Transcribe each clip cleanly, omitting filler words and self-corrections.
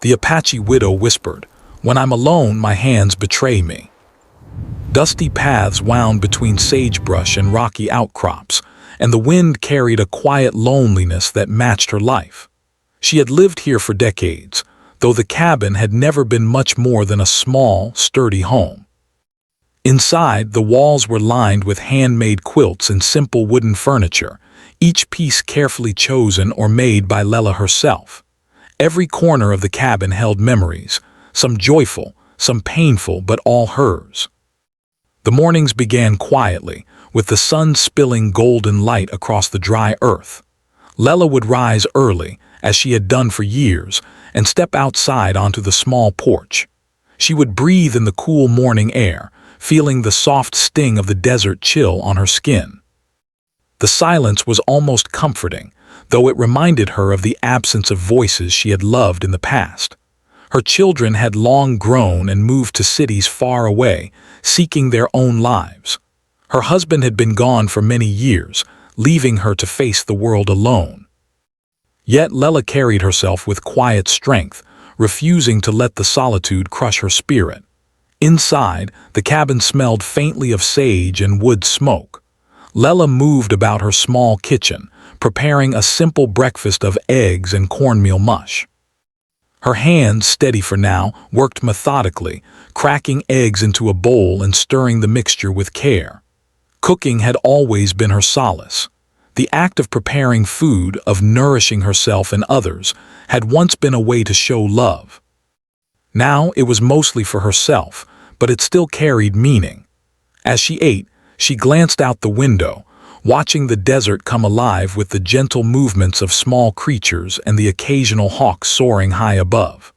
The Apache widow whispered, "When I'm alone, my hands betray me." Dusty paths wound between sagebrush and rocky outcrops, and the wind carried a quiet loneliness that matched her life. She had lived here for decades, though the cabin had never been much more than a small, sturdy home. Inside, the walls were lined with handmade quilts and simple wooden furniture, each piece carefully chosen or made by Lela herself. Every corner of the cabin held memories, some joyful, some painful, but all hers. The mornings began quietly, with the sun spilling golden light across the dry earth. Lela would rise early, as she had done for years, and step outside onto the small porch. She would breathe in the cool morning air, feeling the soft sting of the desert chill on her skin. The silence was almost comforting, though it reminded her of the absence of voices she had loved in the past. Her children had long grown and moved to cities far away, seeking their own lives. Her husband had been gone for many years, leaving her to face the world alone. Yet Lela carried herself with quiet strength, refusing to let the solitude crush her spirit. Inside, the cabin smelled faintly of sage and wood smoke. Lela moved about her small kitchen, preparing a simple breakfast of eggs and cornmeal mush. Her hands, steady for now, worked methodically, cracking eggs into a bowl and stirring the mixture with care. Cooking had always been her solace. The act of preparing food, of nourishing herself and others, had once been a way to show love. Now it was mostly for herself, but it still carried meaning. As she ate, she glanced out the window, watching the desert come alive with the gentle movements of small creatures and the occasional hawk soaring high above.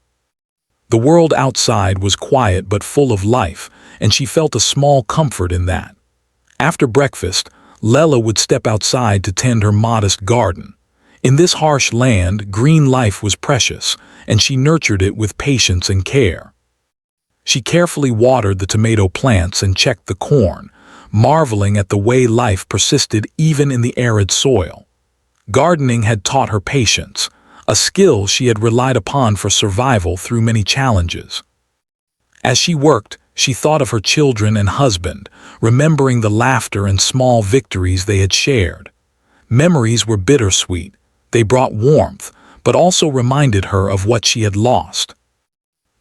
The world outside was quiet but full of life, and she felt a small comfort in that. After breakfast, Lela would step outside to tend her modest garden. In this harsh land, green life was precious, and she nurtured it with patience and care. She carefully watered the tomato plants and checked the corn, marveling at the way life persisted even in the arid soil. Gardening had taught her patience, a skill she had relied upon for survival through many challenges. As she worked, she thought of her children and husband, remembering the laughter and small victories they had shared. Memories were bittersweet. They brought warmth, but also reminded her of what she had lost.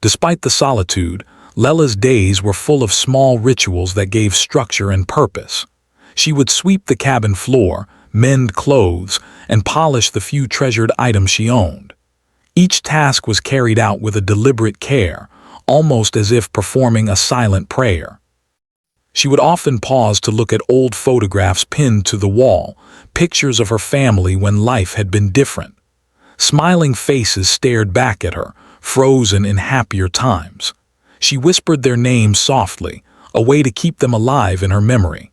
Despite the solitude, Lela's days were full of small rituals that gave structure and purpose. She would sweep the cabin floor, mend clothes, and polish the few treasured items she owned. Each task was carried out with a deliberate care, almost as if performing a silent prayer. She would often pause to look at old photographs pinned to the wall, pictures of her family when life had been different. Smiling faces stared back at her, frozen in happier times. She whispered their names softly, a way to keep them alive in her memory.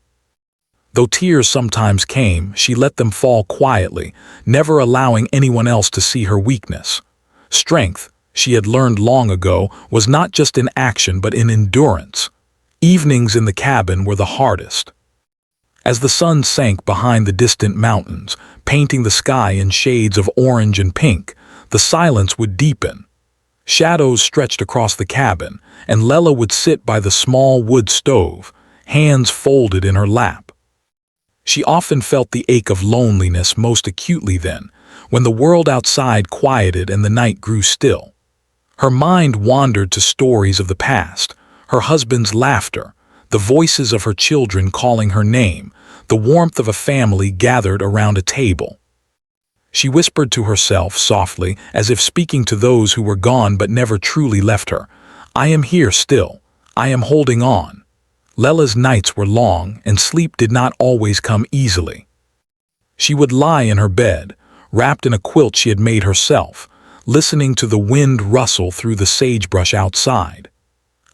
Though tears sometimes came, she let them fall quietly, never allowing anyone else to see her weakness. Strength, she had learned long ago, was not just in action but in endurance. Evenings in the cabin were the hardest. As the sun sank behind the distant mountains, painting the sky in shades of orange and pink, the silence would deepen. Shadows stretched across the cabin, and Lela would sit by the small wood stove, hands folded in her lap. She often felt the ache of loneliness most acutely then, when the world outside quieted and the night grew still. Her mind wandered to stories of the past, her husband's laughter, the voices of her children calling her name, the warmth of a family gathered around a table. She whispered to herself softly, as if speaking to those who were gone but never truly left her, "I am here still. I am holding on." Lela's nights were long, and sleep did not always come easily. She would lie in her bed, wrapped in a quilt she had made herself, listening to the wind rustle through the sagebrush outside.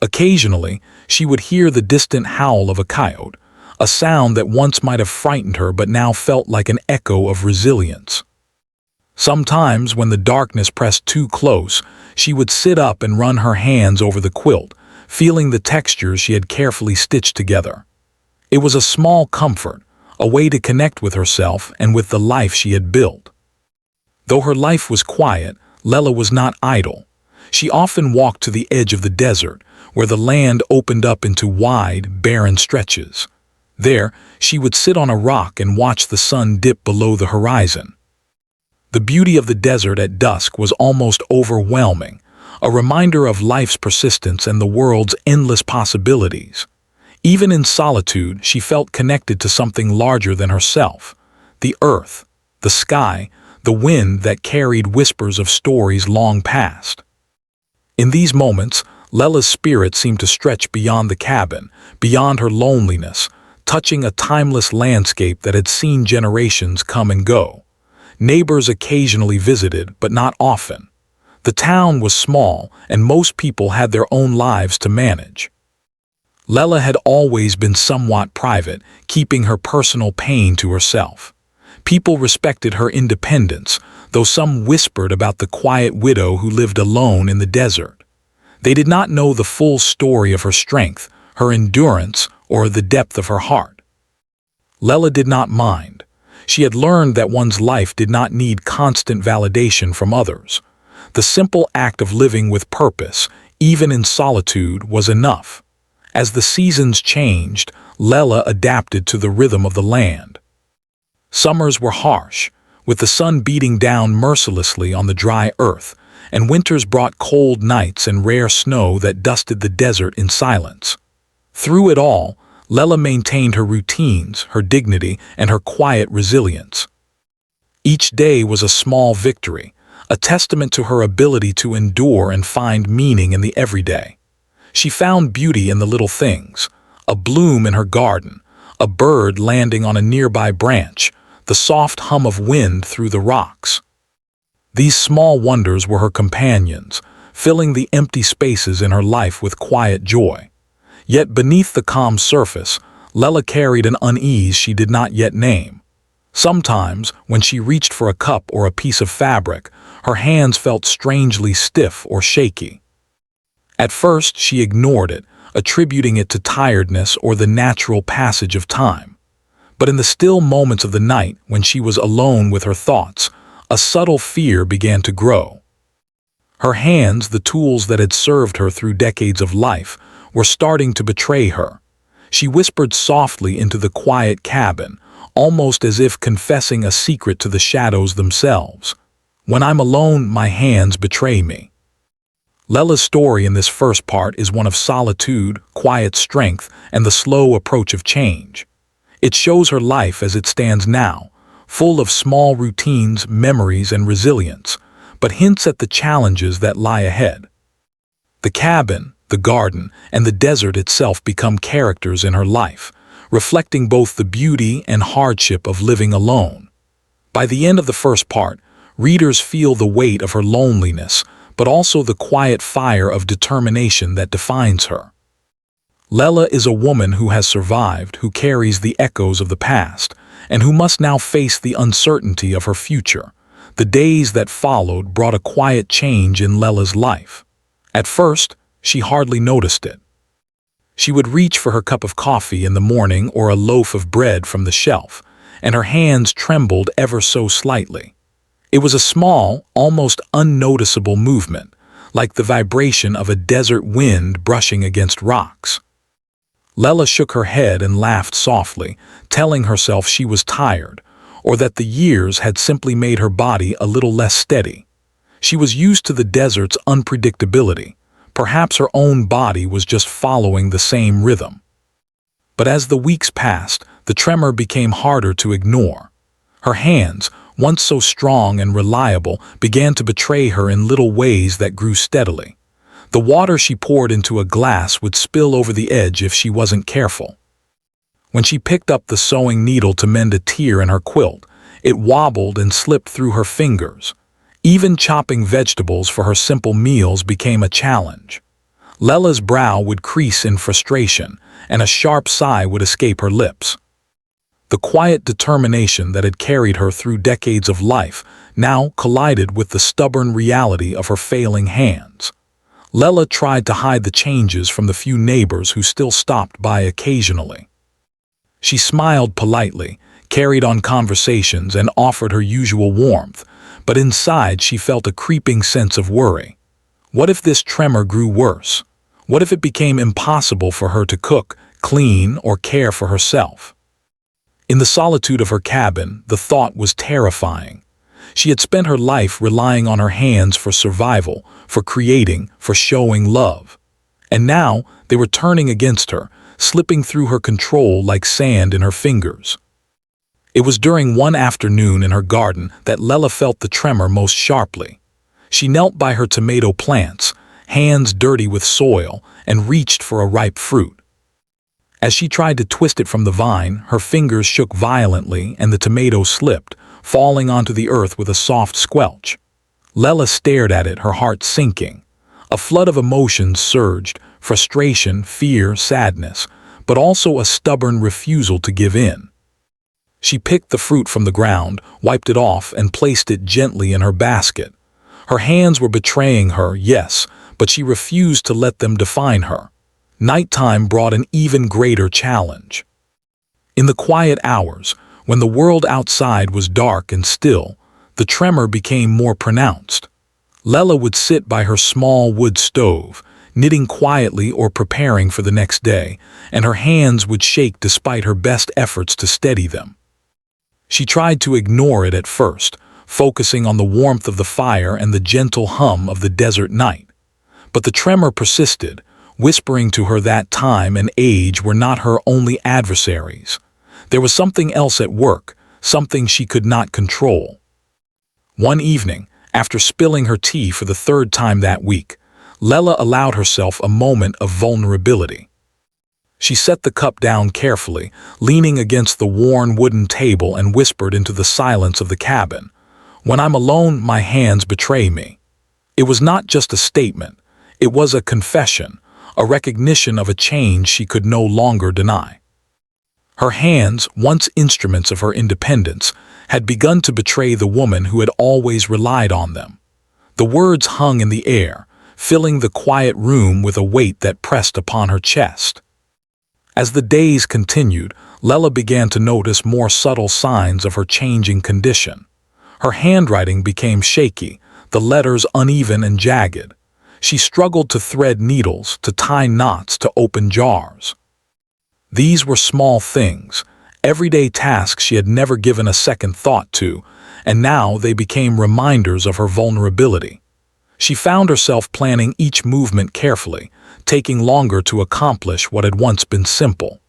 Occasionally, she would hear the distant howl of a coyote, a sound that once might have frightened her but now felt like an echo of resilience. Sometimes, when the darkness pressed too close, she would sit up and run her hands over the quilt, feeling the textures she had carefully stitched together. It was a small comfort, a way to connect with herself and with the life she had built. Though her life was quiet, Lela was not idle. She often walked to the edge of the desert, where the land opened up into wide, barren stretches. There, she would sit on a rock and watch the sun dip below the horizon. The beauty of the desert at dusk was almost overwhelming, a reminder of life's persistence and the world's endless possibilities. Even in solitude, she felt connected to something larger than herself: the earth, the sky, the wind that carried whispers of stories long past. In these moments, Lella's spirit seemed to stretch beyond the cabin, beyond her loneliness, touching a timeless landscape that had seen generations come and go. Neighbors occasionally visited, but not often. The town was small, and most people had their own lives to manage. Lella had always been somewhat private, keeping her personal pain to herself. People respected her independence, though some whispered about the quiet widow who lived alone in the desert. They did not know the full story of her strength, her endurance, or the depth of her heart. Lella did not mind. She had learned that one's life did not need constant validation from others. The simple act of living with purpose, even in solitude, was enough. As the seasons changed, Lella adapted to the rhythm of the land. Summers were harsh, with the sun beating down mercilessly on the dry earth, and winters brought cold nights and rare snow that dusted the desert in silence. Through it all, Lella maintained her routines, her dignity, and her quiet resilience. Each day was a small victory, a testament to her ability to endure and find meaning in the everyday. She found beauty in the little things: a bloom in her garden, a bird landing on a nearby branch, the soft hum of wind through the rocks. These small wonders were her companions, filling the empty spaces in her life with quiet joy. Yet beneath the calm surface, Lella carried an unease she did not yet name. Sometimes, when she reached for a cup or a piece of fabric, her hands felt strangely stiff or shaky. At first, she ignored it, attributing it to tiredness or the natural passage of time. But in the still moments of the night, when she was alone with her thoughts, a subtle fear began to grow. Her hands, the tools that had served her through decades of life, were starting to betray her. She whispered softly into the quiet cabin, almost as if confessing a secret to the shadows themselves. "When I'm alone, my hands betray me." Lella's story in this first part is one of solitude, quiet strength, and the slow approach of change. It shows her life as it stands now, full of small routines, memories, and resilience, but hints at the challenges that lie ahead. The cabin, the garden, and the desert itself become characters in her life, reflecting both the beauty and hardship of living alone. By the end of the first part, readers feel the weight of her loneliness, but also the quiet fire of determination that defines her. Lella is a woman who has survived, who carries the echoes of the past, and who must now face the uncertainty of her future. The days that followed brought a quiet change in Lella's life. At first, she hardly noticed it. She would reach for her cup of coffee in the morning or a loaf of bread from the shelf, and her hands trembled ever so slightly. It was a small, almost unnoticeable movement, like the vibration of a desert wind brushing against rocks. Lella shook her head and laughed softly, telling herself she was tired, or that the years had simply made her body a little less steady. She was used to the desert's unpredictability. Perhaps her own body was just following the same rhythm. But as the weeks passed, the tremor became harder to ignore. Her hands, once so strong and reliable, began to betray her in little ways that grew steadily. The water she poured into a glass would spill over the edge if she wasn't careful. When she picked up the sewing needle to mend a tear in her quilt, it wobbled and slipped through her fingers. Even chopping vegetables for her simple meals became a challenge. Lella's brow would crease in frustration, and a sharp sigh would escape her lips. The quiet determination that had carried her through decades of life now collided with the stubborn reality of her failing hands. Lella tried to hide the changes from the few neighbors who still stopped by occasionally. She smiled politely, carried on conversations, and offered her usual warmth, but inside she felt a creeping sense of worry. What if this tremor grew worse? What if it became impossible for her to cook, clean, or care for herself? In the solitude of her cabin, the thought was terrifying. She had spent her life relying on her hands for survival, for creating, for showing love. And now they were turning against her, slipping through her control like sand in her fingers. It was during one afternoon in her garden that Lella felt the tremor most sharply. She knelt by her tomato plants, hands dirty with soil, and reached for a ripe fruit. As she tried to twist it from the vine, her fingers shook violently and the tomato slipped, falling onto the earth with a soft squelch. Lella stared at it, her heart sinking. A flood of emotions surged: frustration, fear, sadness, but also a stubborn refusal to give in. She picked the fruit from the ground, wiped it off, and placed it gently in her basket. Her hands were betraying her, yes, but she refused to let them define her. Nighttime brought an even greater challenge. In the quiet hours, when the world outside was dark and still, the tremor became more pronounced. Lella would sit by her small wood stove, knitting quietly or preparing for the next day, and her hands would shake despite her best efforts to steady them. She tried to ignore it at first, focusing on the warmth of the fire and the gentle hum of the desert night. But the tremor persisted, whispering to her that time and age were not her only adversaries. There was something else at work, something she could not control. One evening, after spilling her tea for the third time that week, Lella allowed herself a moment of vulnerability. She set the cup down carefully, leaning against the worn wooden table, and whispered into the silence of the cabin, "When I'm alone, my hands betray me." It was not just a statement. It was a confession, a recognition of a change she could no longer deny. Her hands, once instruments of her independence, had begun to betray the woman who had always relied on them. The words hung in the air, filling the quiet room with a weight that pressed upon her chest. As the days continued, Lella began to notice more subtle signs of her changing condition. Her handwriting became shaky, the letters uneven and jagged. She struggled to thread needles, to tie knots, to open jars. These were small things, everyday tasks she had never given a second thought to, and now they became reminders of her vulnerability. She found herself planning each movement carefully, taking longer to accomplish what had once been simple.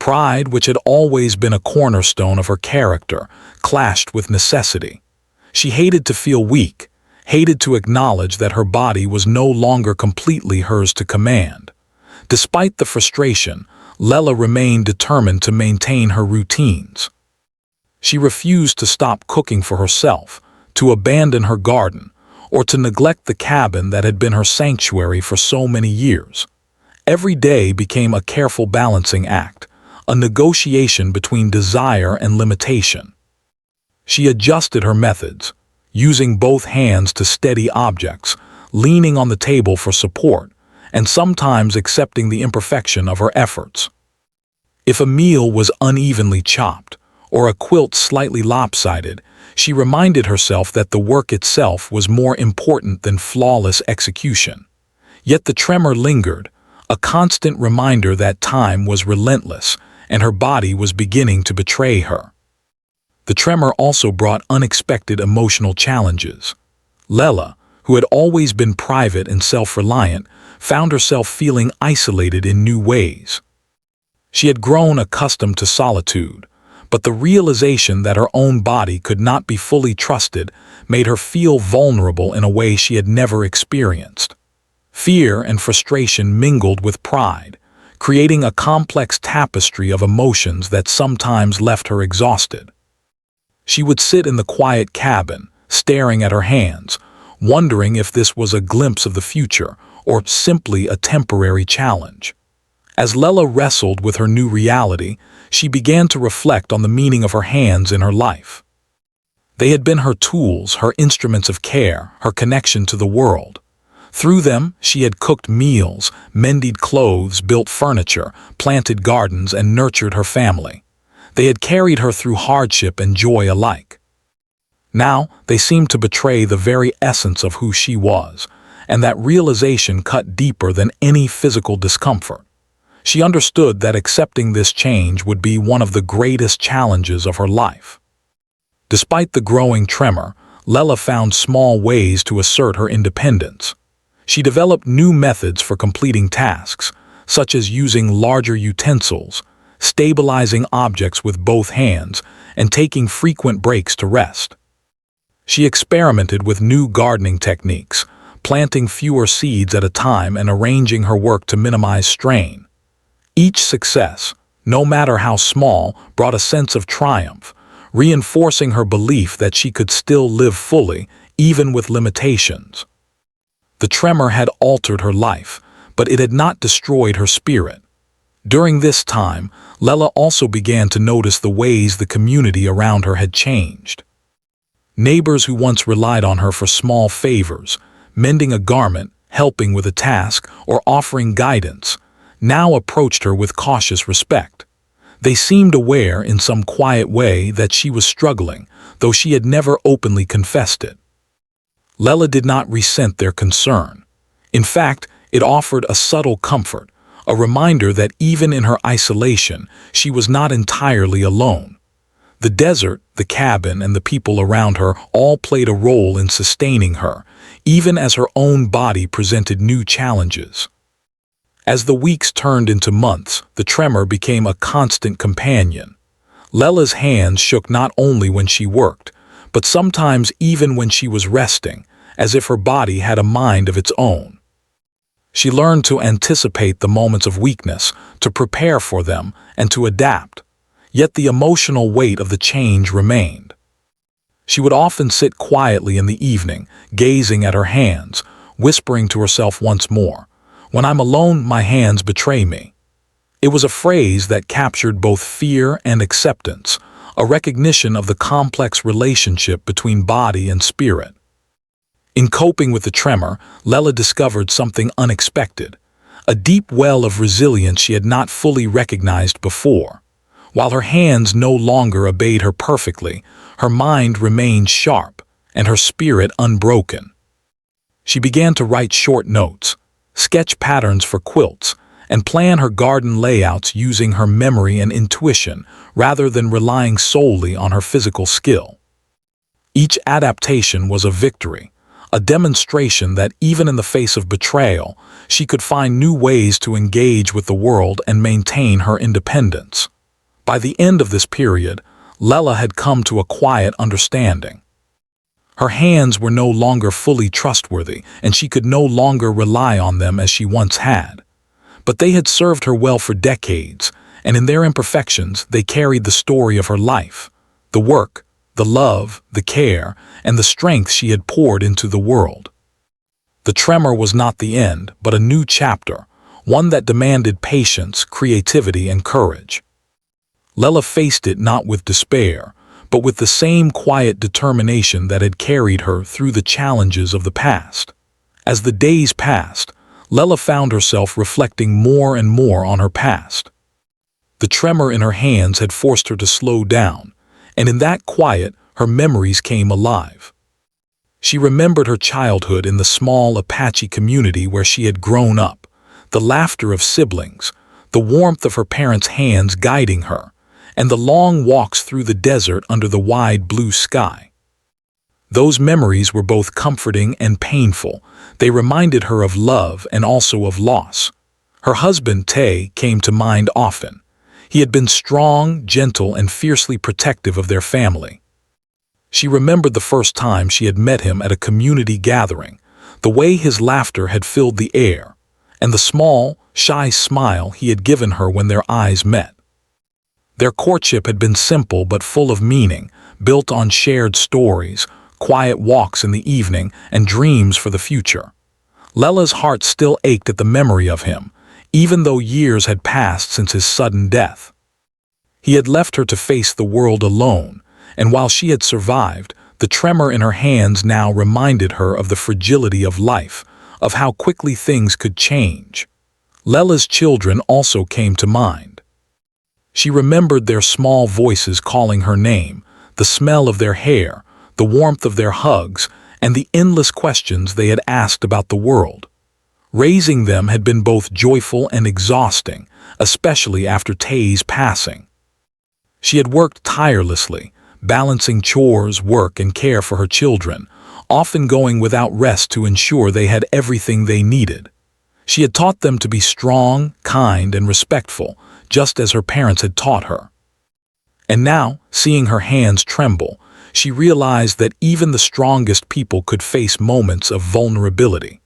Pride, which had always been a cornerstone of her character, clashed with necessity. She hated to feel weak, hated to acknowledge that her body was no longer completely hers to command. Despite the frustration, Lella remained determined to maintain her routines. She refused to stop cooking for herself, to abandon her garden, or to neglect the cabin that had been her sanctuary for so many years. Every day became a careful balancing act, a negotiation between desire and limitation. She adjusted her methods, using both hands to steady objects, leaning on the table for support, and sometimes accepting the imperfection of her efforts. If a meal was unevenly chopped, or a quilt slightly lopsided, she reminded herself that the work itself was more important than flawless execution. Yet the tremor lingered, a constant reminder that time was relentless and her body was beginning to betray her. The tremor also brought unexpected emotional challenges. Lella, who had always been private and self-reliant, found herself feeling isolated in new ways. She had grown accustomed to solitude, but the realization that her own body could not be fully trusted made her feel vulnerable in a way she had never experienced. Fear and frustration mingled with pride, creating a complex tapestry of emotions that sometimes left her exhausted. She would sit in the quiet cabin, staring at her hands, wondering if this was a glimpse of the future or simply a temporary challenge. As Lella wrestled with her new reality, she began to reflect on the meaning of her hands in her life. They had been her tools, her instruments of care, her connection to the world. Through them, she had cooked meals, mended clothes, built furniture, planted gardens, and nurtured her family. They had carried her through hardship and joy alike. Now, they seemed to betray the very essence of who she was, and that realization cut deeper than any physical discomfort. She understood that accepting this change would be one of the greatest challenges of her life. Despite the growing tremor, Lella found small ways to assert her independence. She developed new methods for completing tasks, such as using larger utensils, stabilizing objects with both hands, and taking frequent breaks to rest. She experimented with new gardening techniques, planting fewer seeds at a time and arranging her work to minimize strain. Each success, no matter how small, brought a sense of triumph, reinforcing her belief that she could still live fully, even with limitations. The tremor had altered her life, but it had not destroyed her spirit. During this time, Lella also began to notice the ways the community around her had changed. Neighbors who once relied on her for small favors, mending a garment, helping with a task, or offering guidance, now approached her with cautious respect. They seemed aware in some quiet way that she was struggling, though she had never openly confessed it. Lella did not resent their concern. In fact, it offered a subtle comfort, a reminder that even in her isolation, she was not entirely alone. The desert, the cabin, and the people around her all played a role in sustaining her, even as her own body presented new challenges. As the weeks turned into months, the tremor became a constant companion. Lella's hands shook not only when she worked, but sometimes even when she was resting, as if her body had a mind of its own. She learned to anticipate the moments of weakness, to prepare for them, and to adapt. Yet the emotional weight of the change remained. She would often sit quietly in the evening, gazing at her hands, whispering to herself once more, "When I'm alone, my hands betray me." It was a phrase that captured both fear and acceptance, a recognition of the complex relationship between body and spirit. In coping with the tremor, Lella discovered something unexpected, a deep well of resilience she had not fully recognized before. While her hands no longer obeyed her perfectly, her mind remained sharp and her spirit unbroken. She began to write short notes, sketch patterns for quilts, and plan her garden layouts using her memory and intuition rather than relying solely on her physical skill. Each adaptation was a victory, a demonstration that even in the face of betrayal, she could find new ways to engage with the world and maintain her independence. By the end of this period, Lella had come to a quiet understanding. Her hands were no longer fully trustworthy, and she could no longer rely on them as she once had. But they had served her well for decades, and in their imperfections they carried the story of her life, the work, the love, the care, and the strength she had poured into the world. The tremor was not the end, but a new chapter, one that demanded patience, creativity, and courage. Lella faced it not with despair, but with the same quiet determination that had carried her through the challenges of the past. As the days passed, Lella found herself reflecting more and more on her past. The tremor in her hands had forced her to slow down, and in that quiet, her memories came alive. She remembered her childhood in the small Apache community where she had grown up, the laughter of siblings, the warmth of her parents' hands guiding her, and the long walks through the desert under the wide blue sky. Those memories were both comforting and painful. They reminded her of love and also of loss. Her husband, Tay, came to mind often. He had been strong, gentle, and fiercely protective of their family. She remembered the first time she had met him at a community gathering, the way his laughter had filled the air, and the small, shy smile he had given her when their eyes met. Their courtship had been simple but full of meaning, built on shared stories, quiet walks in the evening, and dreams for the future. Lella's heart still ached at the memory of him, even though years had passed since his sudden death. He had left her to face the world alone, and while she had survived, the tremor in her hands now reminded her of the fragility of life, of how quickly things could change. Lella's children also came to mind. She remembered their small voices calling her name, the smell of their hair, the warmth of their hugs, and the endless questions they had asked about the world. Raising them had been both joyful and exhausting, especially after Tay's passing. She had worked tirelessly, balancing chores, work, and care for her children, often going without rest to ensure they had everything they needed. She had taught them to be strong, kind, and respectful, just as her parents had taught her. And now, seeing her hands tremble, she realized that even the strongest people could face moments of vulnerability.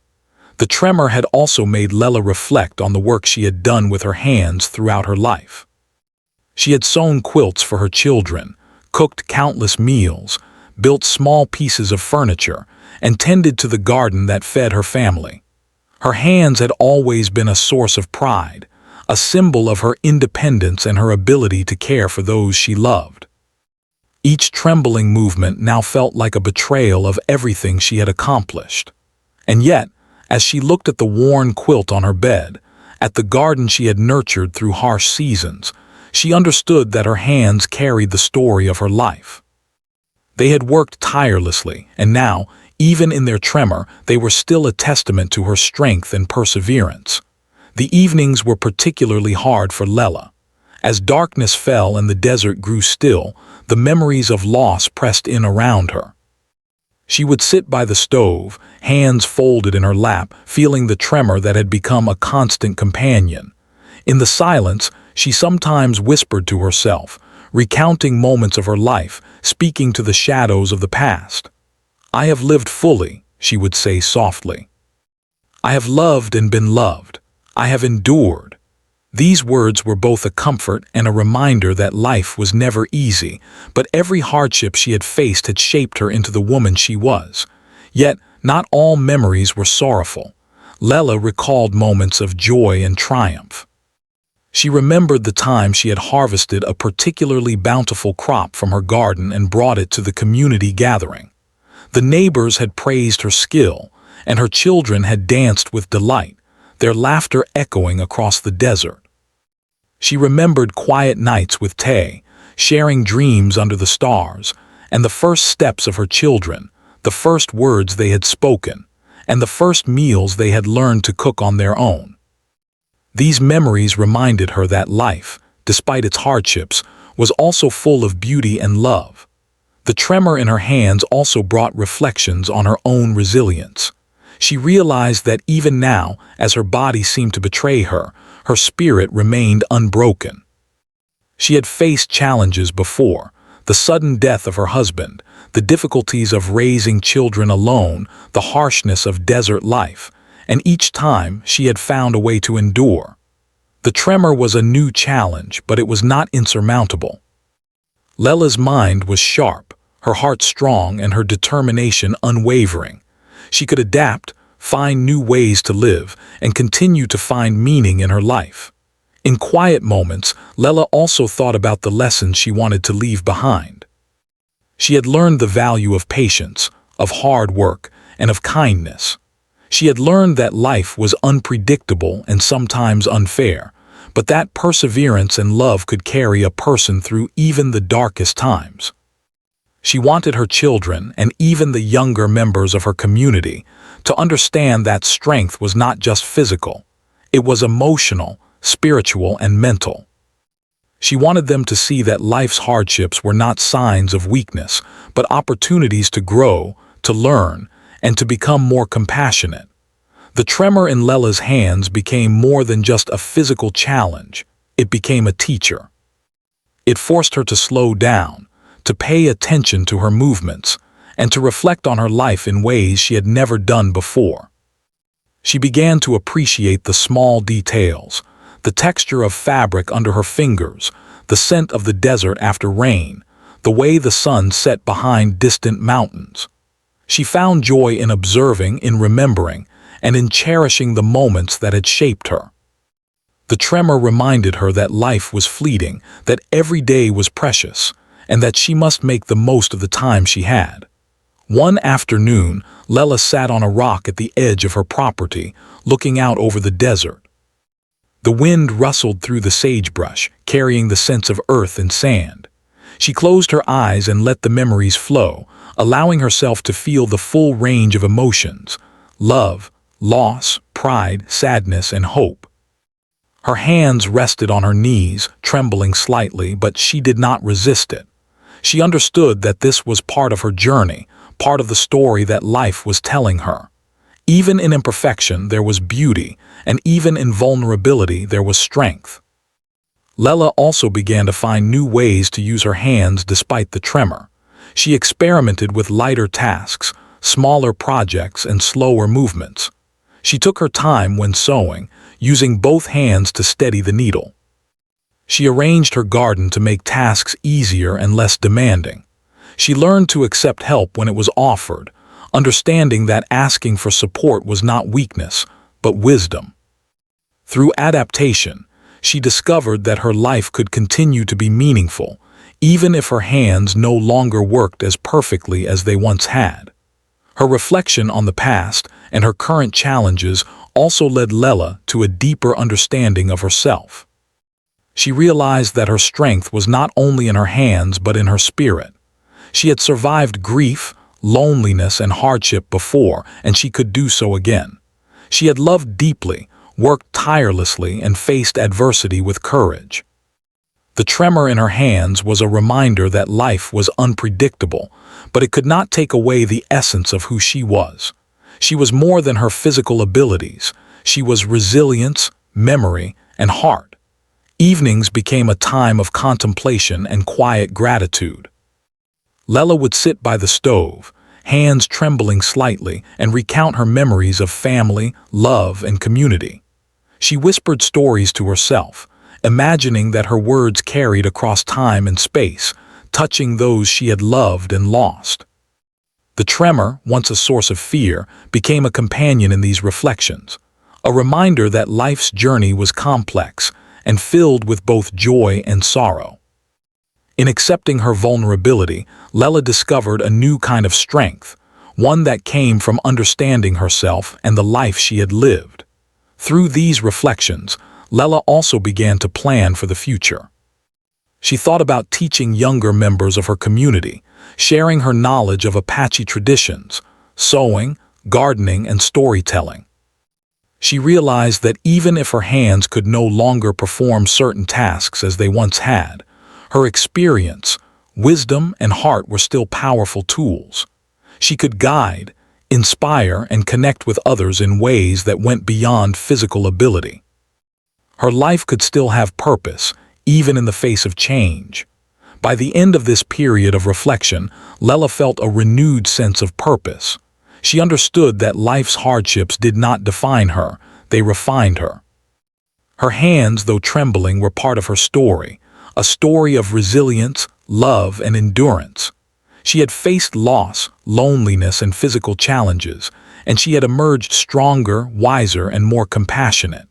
The tremor had also made Lela reflect on the work she had done with her hands throughout her life. She had sewn quilts for her children, cooked countless meals, built small pieces of furniture, and tended to the garden that fed her family. Her hands had always been a source of pride, a symbol of her independence and her ability to care for those she loved. Each trembling movement now felt like a betrayal of everything she had accomplished. And yet, as she looked at the worn quilt on her bed, at the garden she had nurtured through harsh seasons, she understood that her hands carried the story of her life. They had worked tirelessly, and now, even in their tremor, they were still a testament to her strength and perseverance. The evenings were particularly hard for Lela. As darkness fell and the desert grew still, the memories of loss pressed in around her. She would sit by the stove, hands folded in her lap, feeling the tremor that had become a constant companion. In the silence, she sometimes whispered to herself, recounting moments of her life, speaking to the shadows of the past. "I have lived fully," she would say softly. "I have loved and been loved. I have endured." These words were both a comfort and a reminder that life was never easy, but every hardship she had faced had shaped her into the woman she was. Yet, not all memories were sorrowful. Lela recalled moments of joy and triumph. She remembered the time she had harvested a particularly bountiful crop from her garden and brought it to the community gathering. The neighbors had praised her skill, and her children had danced with delight, their laughter echoing across the desert. She remembered quiet nights with Tay, sharing dreams under the stars, and the first steps of her children, the first words they had spoken, and the first meals they had learned to cook on their own. These memories reminded her that life, despite its hardships, was also full of beauty and love. The tremor in her hands also brought reflections on her own resilience. She realized that even now, as her body seemed to betray her, her spirit remained unbroken. She had faced challenges before: the sudden death of her husband, the difficulties of raising children alone, the harshness of desert life, and each time she had found a way to endure. The tremor was a new challenge, but it was not insurmountable. Lela's mind was sharp, her heart strong, and her determination unwavering. She could adapt, find new ways to live, and continue to find meaning in her life. In quiet moments, Lela also thought about the lessons she wanted to leave behind. She had learned the value of patience, of hard work, and of kindness. She had learned that life was unpredictable and sometimes unfair, but that perseverance and love could carry a person through even the darkest times. She wanted her children, and even the younger members of her community, to understand that strength was not just physical. It was emotional, spiritual, and mental. She wanted them to see that life's hardships were not signs of weakness, but opportunities to grow, to learn, and to become more compassionate. The tremor in Lela's hands became more than just a physical challenge. It became a teacher. It forced her to slow down, to pay attention to her movements, and to reflect on her life in ways she had never done before. She began to appreciate the small details: the texture of fabric under her fingers, the scent of the desert after rain, the way the sun set behind distant mountains. She found joy in observing, in remembering, and in cherishing the moments that had shaped her. The tremor reminded her that life was fleeting, that every day was precious, and that she must make the most of the time she had. One afternoon, Lela sat on a rock at the edge of her property, looking out over the desert. The wind rustled through the sagebrush, carrying the scents of earth and sand. She closed her eyes and let the memories flow, allowing herself to feel the full range of emotions: love, loss, pride, sadness, and hope. Her hands rested on her knees, trembling slightly, but she did not resist it. She understood that this was part of her journey, part of the story that life was telling her. Even in imperfection there was beauty, and even in vulnerability there was strength. Lela also began to find new ways to use her hands despite the tremor. She experimented with lighter tasks, smaller projects, and slower movements. She took her time when sewing, using both hands to steady the needle. She arranged her garden to make tasks easier and less demanding. She learned to accept help when it was offered, understanding that asking for support was not weakness, but wisdom. Through adaptation, she discovered that her life could continue to be meaningful, even if her hands no longer worked as perfectly as they once had. Her reflection on the past and her current challenges also led Lela to a deeper understanding of herself. She realized that her strength was not only in her hands but in her spirit. She had survived grief, loneliness, and hardship before, and she could do so again. She had loved deeply, worked tirelessly, and faced adversity with courage. The tremor in her hands was a reminder that life was unpredictable, but it could not take away the essence of who she was. She was more than her physical abilities. She was resilience, memory, and heart. Evenings became a time of contemplation and quiet gratitude. Lela would sit by the stove, hands trembling slightly, and recount her memories of family, love, and community. She whispered stories to herself, imagining that her words carried across time and space, touching those she had loved and lost. The tremor, once a source of fear, became a companion in these reflections, a reminder that life's journey was complex and filled with both joy and sorrow. In accepting her vulnerability, Lela discovered a new kind of strength, one that came from understanding herself and the life she had lived. Through these reflections, Lela also began to plan for the future. She thought about teaching younger members of her community, sharing her knowledge of Apache traditions, sewing, gardening, and storytelling. She realized that even if her hands could no longer perform certain tasks as they once had, her experience, wisdom, and heart were still powerful tools. She could guide, inspire, and connect with others in ways that went beyond physical ability. Her life could still have purpose, even in the face of change. By the end of this period of reflection, Lela felt a renewed sense of purpose. She understood that life's hardships did not define her, they refined her. Her hands, though trembling, were part of her story, a story of resilience, love, and endurance. She had faced loss, loneliness, and physical challenges, and she had emerged stronger, wiser, and more compassionate.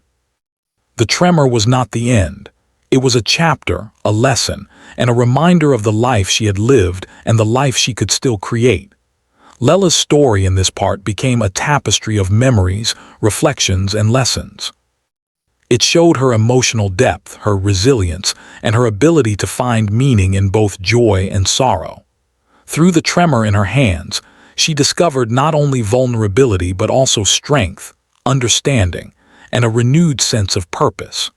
The tremor was not the end. It was a chapter, a lesson, and a reminder of the life she had lived and the life she could still create. Lela's story in this part became a tapestry of memories, reflections, and lessons. It showed her emotional depth, her resilience, and her ability to find meaning in both joy and sorrow. Through the tremor in her hands, she discovered not only vulnerability but also strength, understanding, and a renewed sense of purpose.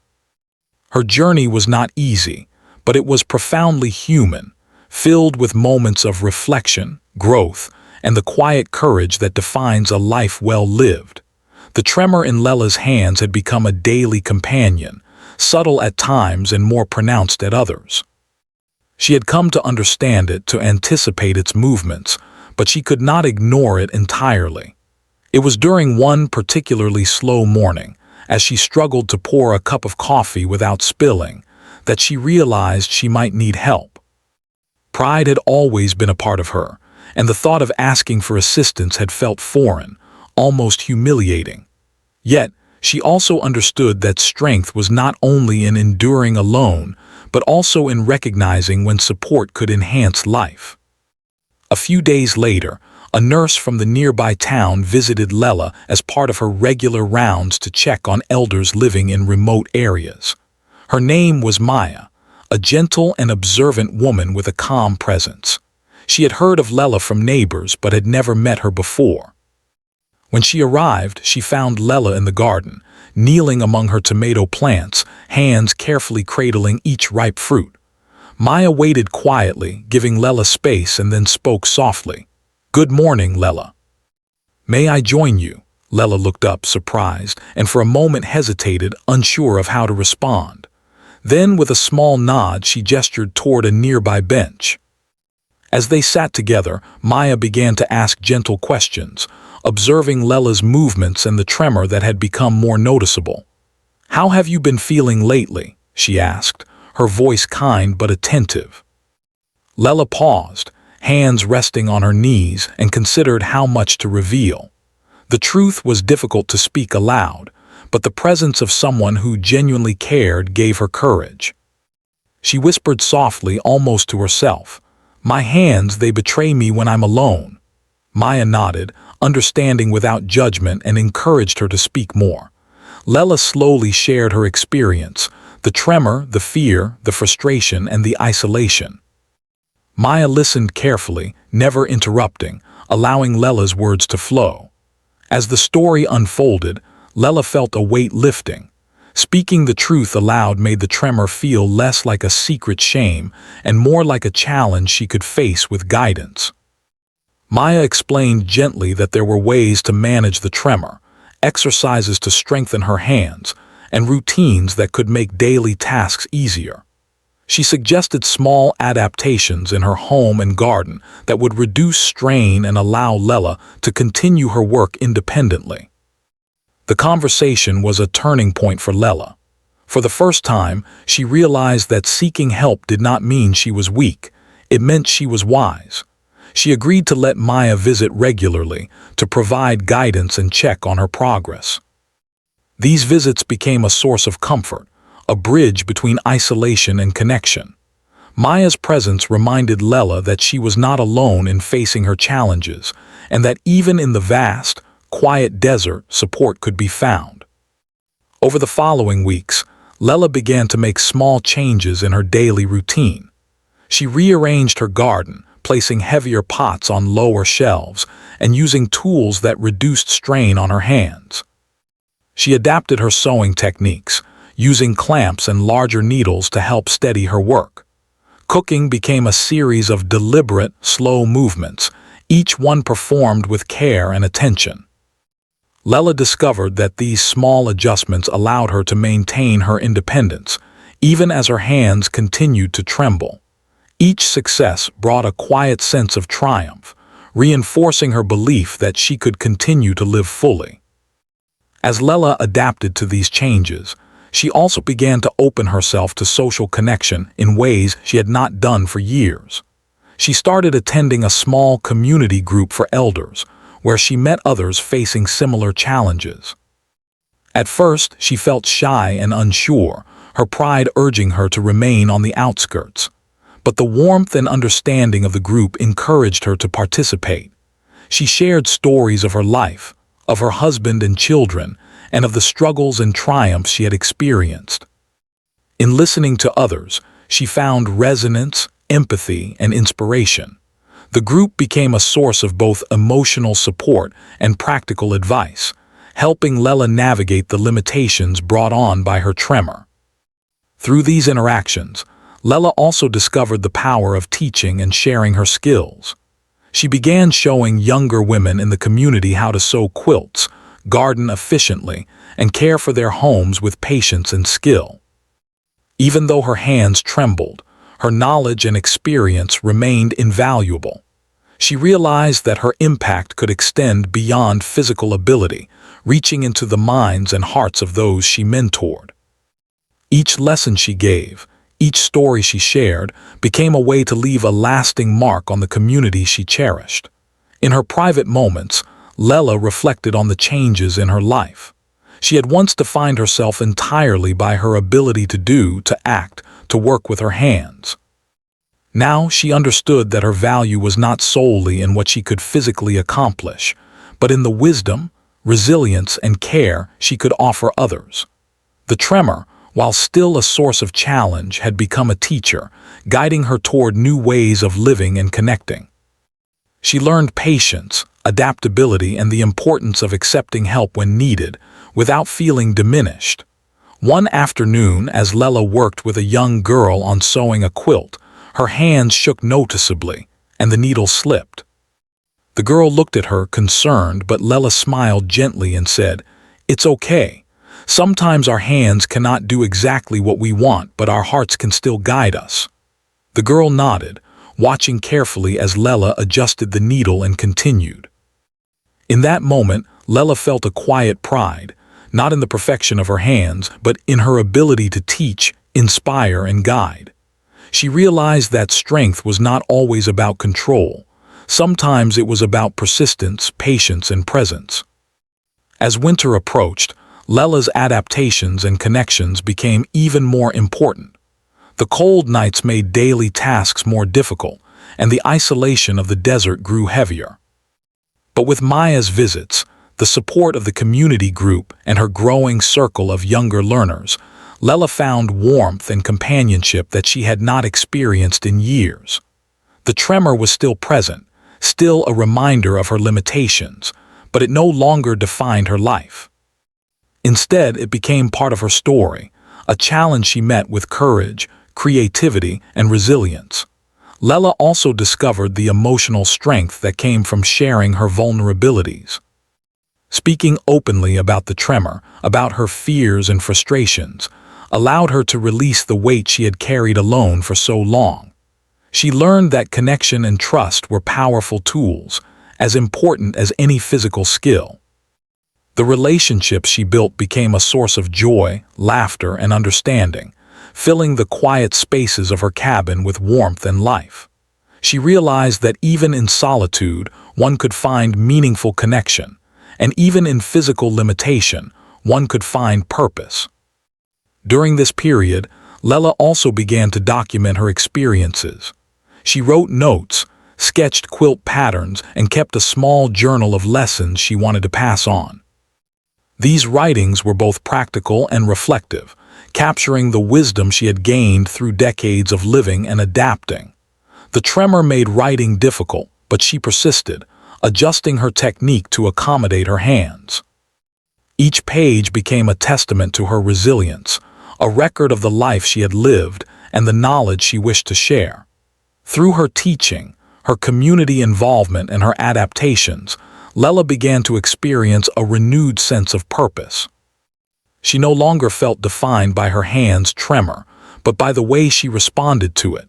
Her journey was not easy, but it was profoundly human, filled with moments of reflection, growth, and the quiet courage that defines a life well lived. The tremor in Lela's hands had become a daily companion, subtle at times and more pronounced at others. She had come to understand it, to anticipate its movements, but she could not ignore it entirely. It was during one particularly slow morning, as she struggled to pour a cup of coffee without spilling, that she realized she might need help. Pride had always been a part of her, and the thought of asking for assistance had felt foreign, almost humiliating. Yet, she also understood that strength was not only in enduring alone, but also in recognizing when support could enhance life. A few days later, a nurse from the nearby town visited Lela as part of her regular rounds to check on elders living in remote areas. Her name was Maya, a gentle and observant woman with a calm presence. She had heard of Lella from neighbors but had never met her before. When she arrived, she found Lella in the garden, kneeling among her tomato plants, hands carefully cradling each ripe fruit. Maya waited quietly, giving Lella space, and then spoke softly. "Good morning, Lella." "May I join you?" Lella looked up, surprised, and for a moment hesitated, unsure of how to respond. Then, with a small nod, she gestured toward a nearby bench. As they sat together, Maya began to ask gentle questions, observing Lella's movements and the tremor that had become more noticeable. "How have you been feeling lately?" she asked, her voice kind but attentive. Lella paused, hands resting on her knees, and considered how much to reveal. The truth was difficult to speak aloud, but the presence of someone who genuinely cared gave her courage. She whispered softly, almost to herself, "My hands, they betray me when I'm alone." Maya nodded, understanding without judgment, and encouraged her to speak more. Lella slowly shared her experience, the tremor, the fear, the frustration, and the isolation. Maya listened carefully, never interrupting, allowing Lella's words to flow. As the story unfolded, Lella felt a weight lifting. Speaking the truth aloud made the tremor feel less like a secret shame and more like a challenge she could face with guidance. Maya explained gently that there were ways to manage the tremor, exercises to strengthen her hands, and routines that could make daily tasks easier. She suggested small adaptations in her home and garden that would reduce strain and allow Lella to continue her work independently. The conversation was a turning point for Lella. For the first time, she realized that seeking help did not mean she was weak. It meant she was wise. She agreed to let Maya visit regularly to provide guidance and check on her progress. These visits became a source of comfort, a bridge between isolation and connection. Maya's presence reminded Lella that she was not alone in facing her challenges, and that even in the vast, quiet desert, support could be found. Over the following weeks, Lella began to make small changes in her daily routine. She rearranged her garden, placing heavier pots on lower shelves and using tools that reduced strain on her hands. She adapted her sewing techniques, using clamps and larger needles to help steady her work. Cooking became a series of deliberate, slow movements, each one performed with care and attention. Lella discovered that these small adjustments allowed her to maintain her independence, even as her hands continued to tremble. Each success brought a quiet sense of triumph, reinforcing her belief that she could continue to live fully. As Lella adapted to these changes, she also began to open herself to social connection in ways she had not done for years. She started attending a small community group for elders, where she met others facing similar challenges. At first, she felt shy and unsure, her pride urging her to remain on the outskirts. But the warmth and understanding of the group encouraged her to participate. She shared stories of her life, of her husband and children, and of the struggles and triumphs she had experienced. In listening to others, she found resonance, empathy, and inspiration. The group became a source of both emotional support and practical advice, helping Lella navigate the limitations brought on by her tremor. Through these interactions, Lella also discovered the power of teaching and sharing her skills. She began showing younger women in the community how to sew quilts, garden efficiently, and care for their homes with patience and skill. Even though her hands trembled, her knowledge and experience remained invaluable. She realized that her impact could extend beyond physical ability, reaching into the minds and hearts of those she mentored. Each lesson she gave, each story she shared, became a way to leave a lasting mark on the community she cherished. In her private moments, Lella reflected on the changes in her life. She had once defined herself entirely by her ability to act, to work with her hands. Now she understood that her value was not solely in what she could physically accomplish, but in the wisdom, resilience, and care she could offer others. The tremor, while still a source of challenge, had become a teacher, guiding her toward new ways of living and connecting. She learned patience, adaptability, and the importance of accepting help when needed, without feeling diminished. One afternoon, as Lella worked with a young girl on sewing a quilt, her hands shook noticeably, and the needle slipped. The girl looked at her, concerned, but Lella smiled gently and said, "It's okay. Sometimes our hands cannot do exactly what we want, but our hearts can still guide us." The girl nodded, watching carefully as Lella adjusted the needle and continued. In that moment, Lella felt a quiet pride, not in the perfection of her hands, but in her ability to teach, inspire, and guide. She realized that strength was not always about control. Sometimes it was about persistence, patience, and presence. As winter approached, Lella's adaptations and connections became even more important. The cold nights made daily tasks more difficult, and the isolation of the desert grew heavier. But with Maya's visits, the support of the community group, and her growing circle of younger learners, Lella found warmth and companionship that she had not experienced in years. The tremor was still present, still a reminder of her limitations, but it no longer defined her life. Instead, it became part of her story, a challenge she met with courage, creativity, and resilience. Lella also discovered the emotional strength that came from sharing her vulnerabilities. Speaking openly about the tremor, about her fears and frustrations, allowed her to release the weight she had carried alone for so long. She learned that connection and trust were powerful tools, as important as any physical skill. The relationships she built became a source of joy, laughter, and understanding, filling the quiet spaces of her cabin with warmth and life. She realized that even in solitude, one could find meaningful connection, and even in physical limitation, one could find purpose. During this period, Lella also began to document her experiences. She wrote notes, sketched quilt patterns, and kept a small journal of lessons she wanted to pass on. These writings were both practical and reflective, capturing the wisdom she had gained through decades of living and adapting. The tremor made writing difficult, but she persisted, adjusting her technique to accommodate her hands. Each page became a testament to her resilience, a record of the life she had lived and the knowledge she wished to share. Through her teaching, her community involvement, and her adaptations, Lella began to experience a renewed sense of purpose. She no longer felt defined by her hand's tremor, but by the way she responded to it.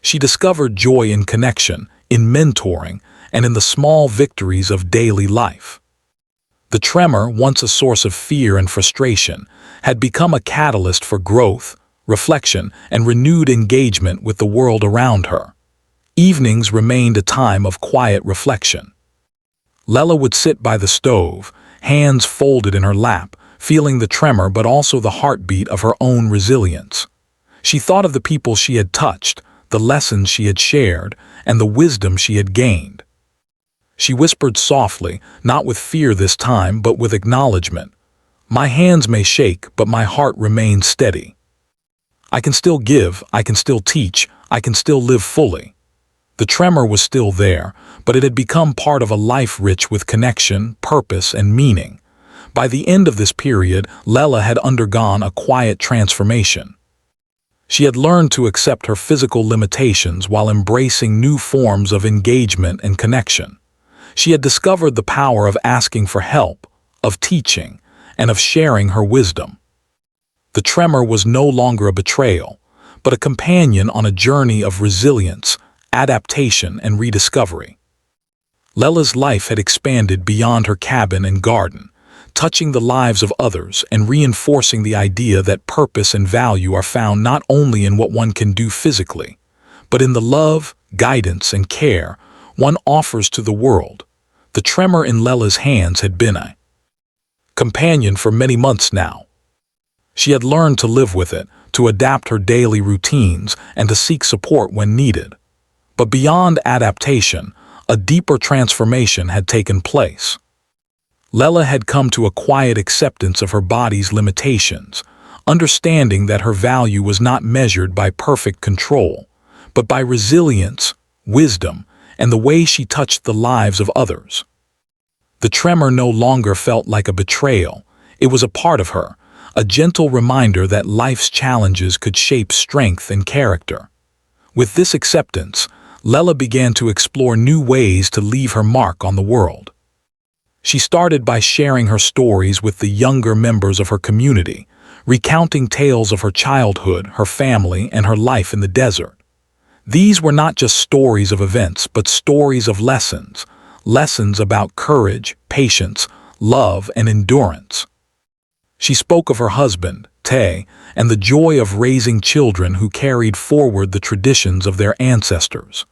She discovered joy in connection, in mentoring, and in the small victories of daily life. The tremor, once a source of fear and frustration, had become a catalyst for growth, reflection, and renewed engagement with the world around her. Evenings remained a time of quiet reflection. Lella would sit by the stove, hands folded in her lap, feeling the tremor but also the heartbeat of her own resilience. She thought of the people she had touched, the lessons she had shared, and the wisdom she had gained. She whispered softly, not with fear this time, but with acknowledgement. "My hands may shake, but my heart remains steady. I can still give, I can still teach, I can still live fully." The tremor was still there, but it had become part of a life rich with connection, purpose, and meaning. By the end of this period, Lella had undergone a quiet transformation. She had learned to accept her physical limitations while embracing new forms of engagement and connection. She had discovered the power of asking for help, of teaching, and of sharing her wisdom. The tremor was no longer a betrayal, but a companion on a journey of resilience, adaptation, and rediscovery. Lella's life had expanded beyond her cabin and garden, touching the lives of others and reinforcing the idea that purpose and value are found not only in what one can do physically, but in the love, guidance, and care one offers to the world. The tremor in Lella's hands had been a companion for many months now. She had learned to live with it, to adapt her daily routines, and to seek support when needed. But beyond adaptation, a deeper transformation had taken place. Lella had come to a quiet acceptance of her body's limitations, understanding that her value was not measured by perfect control, but by resilience, wisdom, and the way she touched the lives of others. The tremor no longer felt like a betrayal. It was a part of her, a gentle reminder that life's challenges could shape strength and character. With this acceptance, Lella began to explore new ways to leave her mark on the world. She started by sharing her stories with the younger members of her community, recounting tales of her childhood, her family, and her life in the desert. These were not just stories of events, but stories of lessons, lessons about courage, patience, love, and endurance. She spoke of her husband, Tay, and the joy of raising children who carried forward the traditions of their ancestors.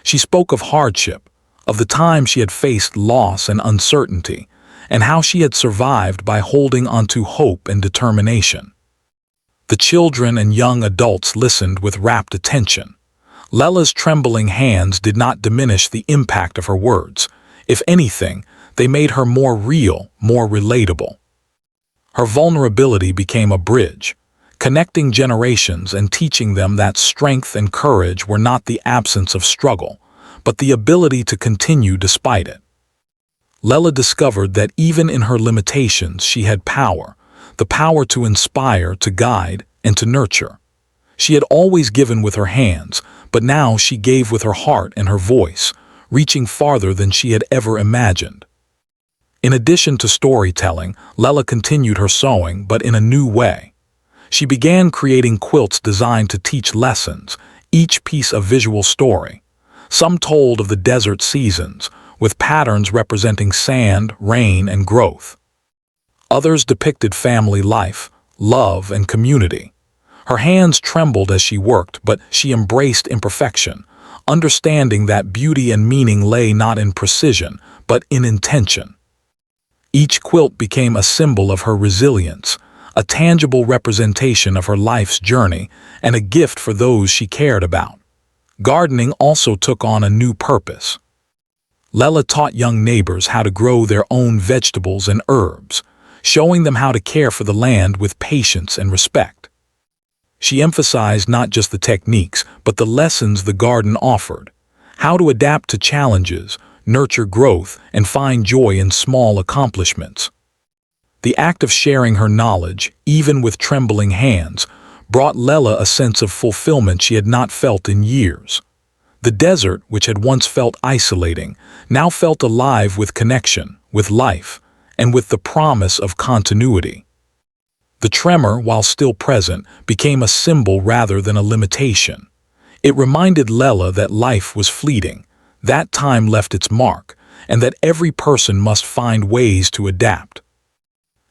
She spoke of hardship, of the time she had faced loss and uncertainty, and how she had survived by holding onto hope and determination. The children and young adults listened with rapt attention. Lella's trembling hands did not diminish the impact of her words. If anything, they made her more real, more relatable. Her vulnerability became a bridge, connecting generations and teaching them that strength and courage were not the absence of struggle, but the ability to continue despite it. Lella discovered that even in her limitations she had power, the power to inspire, to guide, and to nurture. She had always given with her hands, but now she gave with her heart and her voice, reaching farther than she had ever imagined. In addition to storytelling, Lella continued her sewing, but in a new way. She began creating quilts designed to teach lessons, each piece a visual story. Some told of the desert seasons, with patterns representing sand, rain, and growth. Others depicted family life, love, and community. Her hands trembled as she worked, but she embraced imperfection, understanding that beauty and meaning lay not in precision, but in intention. Each quilt became a symbol of her resilience, a tangible representation of her life's journey, and a gift for those she cared about. Gardening also took on a new purpose. Lella taught young neighbors how to grow their own vegetables and herbs, showing them how to care for the land with patience and respect. She emphasized not just the techniques, but the lessons the garden offered, how to adapt to challenges, nurture growth, and find joy in small accomplishments. The act of sharing her knowledge, even with trembling hands, brought Lella a sense of fulfillment she had not felt in years. The desert, which had once felt isolating, now felt alive with connection, with life, and with the promise of continuity. The tremor, while still present, became a symbol rather than a limitation. It reminded Lella that life was fleeting, that time left its mark, and that every person must find ways to adapt.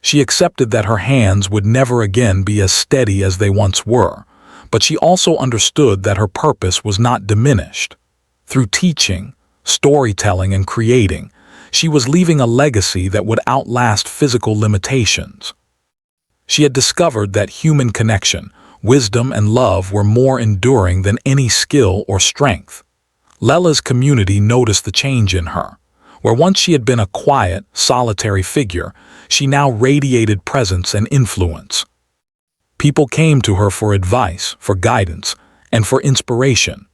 She accepted that her hands would never again be as steady as they once were, but she also understood that her purpose was not diminished. Through teaching, storytelling, and creating, she was leaving a legacy that would outlast physical limitations. She had discovered that human connection, wisdom, and love were more enduring than any skill or strength. Lella's community noticed the change in her. Where once she had been a quiet, solitary figure, she now radiated presence and influence. People came to her for advice, for guidance, and for inspiration.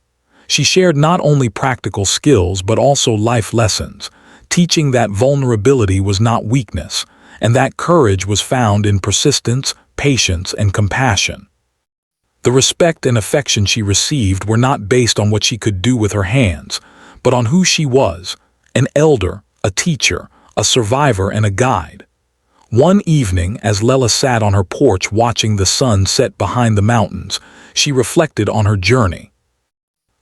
She shared not only practical skills but also life lessons, teaching that vulnerability was not weakness, and that courage was found in persistence, patience, and compassion. The respect and affection she received were not based on what she could do with her hands, but on who she was, an elder, a teacher, a survivor, and a guide. One evening, as Lella sat on her porch watching the sun set behind the mountains, she reflected on her journey.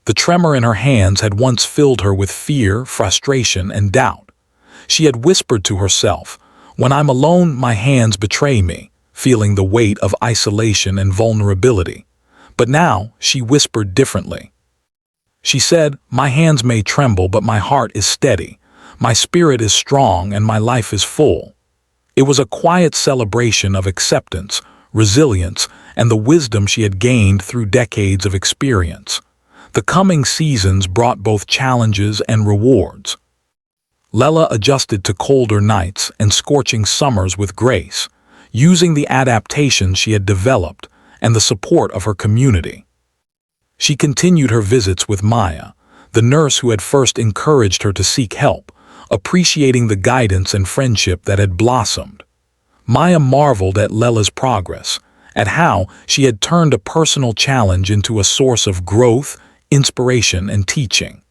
The tremor in her hands had once filled her with fear, frustration, and doubt. She had whispered to herself, "When I'm alone, my hands betray me," feeling the weight of isolation and vulnerability. But now she whispered differently. She said, "My hands may tremble, but my heart is steady. My spirit is strong, and my life is full." It was a quiet celebration of acceptance, resilience, and the wisdom she had gained through decades of experience. The coming seasons brought both challenges and rewards. Lella adjusted to colder nights and scorching summers with grace, using the adaptations she had developed and the support of her community. She continued her visits with Maya, the nurse who had first encouraged her to seek help, appreciating the guidance and friendship that had blossomed. Maya marveled at Lela's progress, at how she had turned a personal challenge into a source of growth, inspiration, and teaching.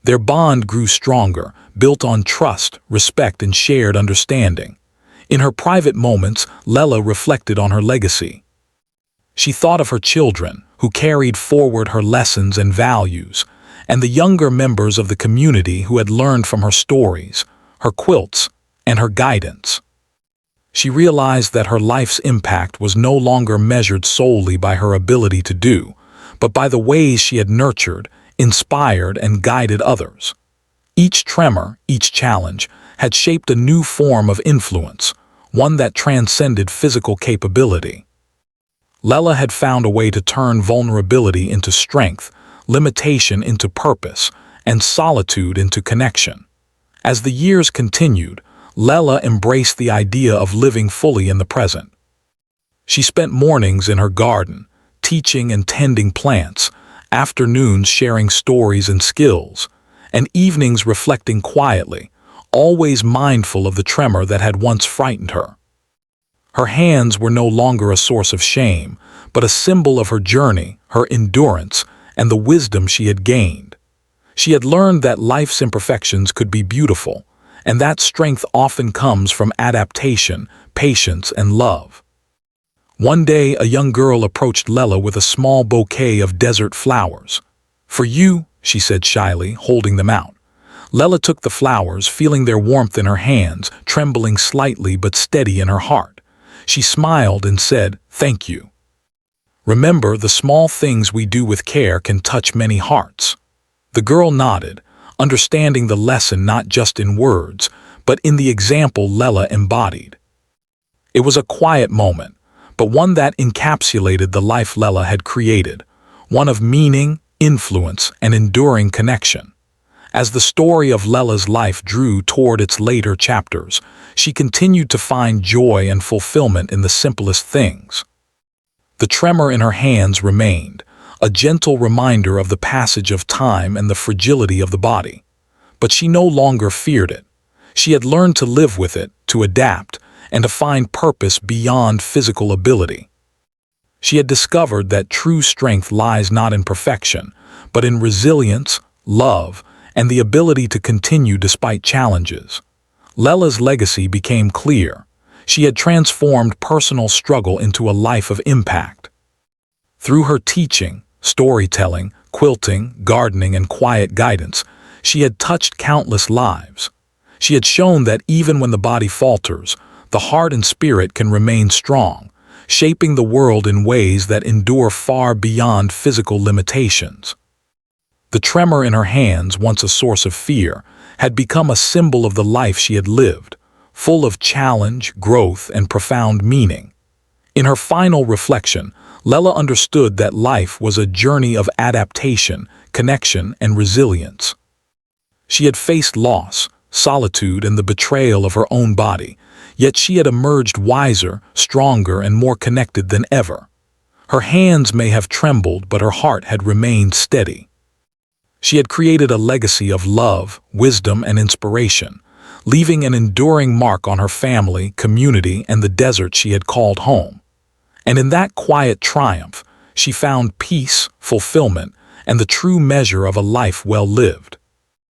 Their bond grew stronger, built on trust, respect, and shared understanding. In her private moments, Lela reflected on her legacy. She thought of her children, who carried forward her lessons and values, and the younger members of the community who had learned from her stories, her quilts, and her guidance. She realized that her life's impact was no longer measured solely by her ability to do, but by the ways she had nurtured, inspired, and guided others. Each tremor, each challenge, had shaped a new form of influence, one that transcended physical capability. Lela had found a way to turn vulnerability into strength, limitation into purpose, and solitude into connection. As the years continued, Lela embraced the idea of living fully in the present. She spent mornings in her garden, teaching and tending plants, afternoons sharing stories and skills, and evenings reflecting quietly, always mindful of the tremor that had once frightened her. Her hands were no longer a source of shame, but a symbol of her journey, her endurance, and the wisdom she had gained. She had learned that life's imperfections could be beautiful, and that strength often comes from adaptation, patience, and love. One day, a young girl approached Lela with a small bouquet of desert flowers. "For you," she said shyly, holding them out. Lela took the flowers, feeling their warmth in her hands, trembling slightly but steady in her heart. She smiled and said, "Thank you. Remember, the small things we do with care can touch many hearts." The girl nodded, understanding the lesson not just in words, but in the example Lela embodied. It was a quiet moment, but one that encapsulated the life Lela had created, one of meaning, influence, and enduring connection. As the story of Lela's life drew toward its later chapters, she continued to find joy and fulfillment in the simplest things. The tremor in her hands remained, a gentle reminder of the passage of time and the fragility of the body. But she no longer feared it. She had learned to live with it, to adapt, and to find purpose beyond physical ability. She had discovered that true strength lies not in perfection, but in resilience, love, and the ability to continue despite challenges. Lela's legacy became clear. She had transformed personal struggle into a life of impact. Through her teaching, storytelling, quilting, gardening, and quiet guidance, she had touched countless lives. She had shown that even when the body falters, the heart and spirit can remain strong, shaping the world in ways that endure far beyond physical limitations. The tremor in her hands, once a source of fear, had become a symbol of the life she had lived, full of challenge, growth, and profound meaning. In her final reflection, Lela understood that life was a journey of adaptation, connection, and resilience. She had faced loss, solitude, and the betrayal of her own body, yet she had emerged wiser, stronger, and more connected than ever. Her hands may have trembled, but her heart had remained steady. She had created a legacy of love, wisdom, and inspiration, leaving an enduring mark on her family, community, and the desert she had called home. And in that quiet triumph, she found peace, fulfillment, and the true measure of a life well lived.